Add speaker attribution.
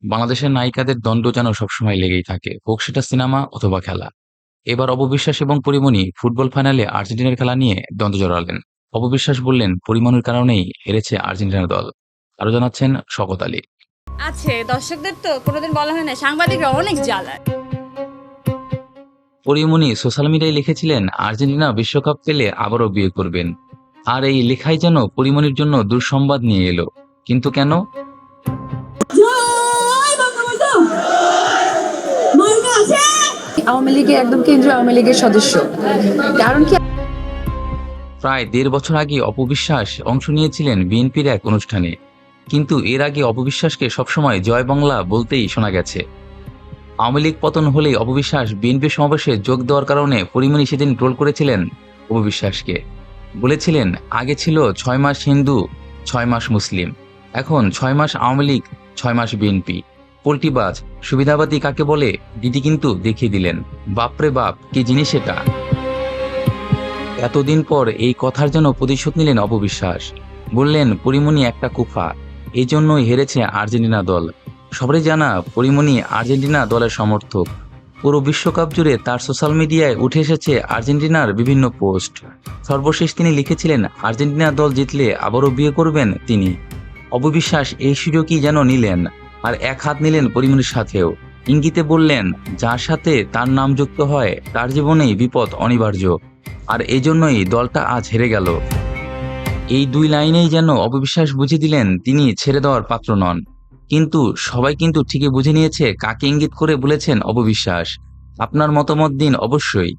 Speaker 1: বাংলাদেশের নায়িকাদের দ্বন্দ্ব যেন সবসময় লেগেই থাকে, হোক সেটা সিনেমা অথবা খেলা। এবার অপবিশ্বাস এবং পরিমণি ফুটবল ফাইনালে আর্জেন্টিনার খেলা নিয়ে দ্বন্দ্ব জড়ালেন। অপবিশ্বাস বললেন পরিমণির কারণেই হেরেছে আর্জেন্টিনা দল। আরো জানাচ্ছেন শওকত আলী।
Speaker 2: আছে দর্শকদের তো কোনোদিন বলা হয় না, সাংবাদিকরা অনেক জ্বালায়।
Speaker 1: পরিমণি সোশ্যাল মিডিয়ায় লিখেছিলেন আর্জেন্টিনা বিশ্বকাপ পেলে আবারও বিয়ে করবেন। আর এই লেখাই যেন পরিমণির জন্য দুঃসংবাদ নিয়ে এলো। কিন্তু কেন?
Speaker 3: আওয়ামী লীগের একদম কেন্দ্রীয় আওয়ামী লীগের সদস্য। কারণ কি?
Speaker 1: প্রায় ১.৫ বছর আগে অপবিশ্বাস অংশ নিয়েছিলেন বিএনপির এক অনুষ্ঠানে। কিন্তু এর আগে অপবিশ্বাসকে সবসময় জয় বাংলা বলতেই শোনা গেছে। আওয়ামী লীগ পতন হলেই অপবিশ্বাস বিএনপি সমাবেশে যোগ দেওয়ার কারণে পরিমণি সেদিন ট্রোল করেছিলেন অপবিশ্বাসকে। বলেছিলেন আগে ছিল ৬ মাস হিন্দু, ৬ মাস মুসলিম, এখন ৬ মাস আওয়ামী লীগ, ৬ মাস বিএনপি। পোল্টিবাজ, সুবিধাবাদী কাকে বলে দিদি কিন্তু দেখিয়ে দিলেন। বাপরে বাপ, কি জিনিস এটা! এতদিন পর এই কথার জন্য প্রতিশোধ নিলেন অপবিশ্বাস। বললেন পরিমণি একটা কুফা, এই জন্যই হেরেছে আর্জেন্টিনা দল। সবারই জানা পরিমণি আর্জেন্টিনা দলের সমর্থক। পুরো বিশ্বকাপ জুড়ে তার সোশ্যাল মিডিয়ায় উঠে এসেছে আর্জেন্টিনার বিভিন্ন পোস্ট। সর্বশেষ তিনি লিখেছিলেন আর্জেন্টিনা দল জিতলে আবারও বিয়ে করবেন তিনি। অপবিশ্বাস এই সুযোগই যেন নিলেন, আর এক হাত নিলেন পরিমণির সাথেও। ইঙ্গিতে বললেন যার সাথে তার নাম যুক্ত হয় তার জীবনেই বিপদ অনিবার্য, আর এজন্যই দলটা আজ হেরে গেল। এই ২ লাইনেই যেন অপবিশ্বাস বুঝিয়ে দিলেন তিনি ছেড়ে দেওয়ার পাত্র নন। কিন্তু সবাই কিন্তু ঠিকই বুঝে নিয়েছে কাকে ইঙ্গিত করে বলেছেন অপবিশ্বাস। আপনার মতামত দিন অবশ্যই।